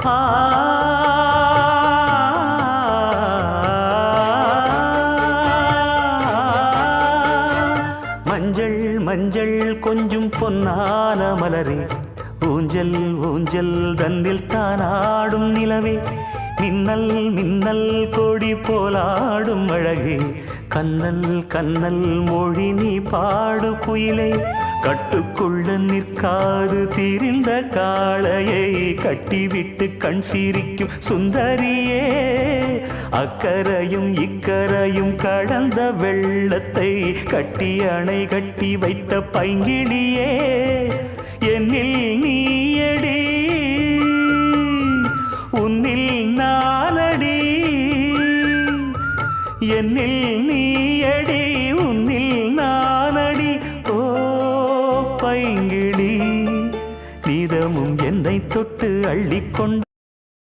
ஆ மஞ்சள் மஞ்சள் கொஞ்சம் பொன்னான மலரே, ஊஞ்சல் ஊஞ்சல் தன்னில் தானாடும் நிலவே, மின்னல் மின்னல் கொடி போலாடும் அழகே, கண்ணல் கண்ணல் மொழி நீ பாடு குயிலே, கட்டுக்குள்ள நிற்காது திரிந்த காளையை கட்டிவிட்டு கண் சிரிக்கும் சுந்தரியே, அக்கரையும் இக்கரையும் கடந்த வெள்ளத்தை கட்டி அணை கட்டி வைத்த பைங்கிளியே, என்னில் நீயடி உன்னில் நானடி, என்னில் நீயடி உன்னில் நானடி. ஓ பைங்கிளி, நீதமும் என்னை தொட்டு அள்ளிக்கொண்டு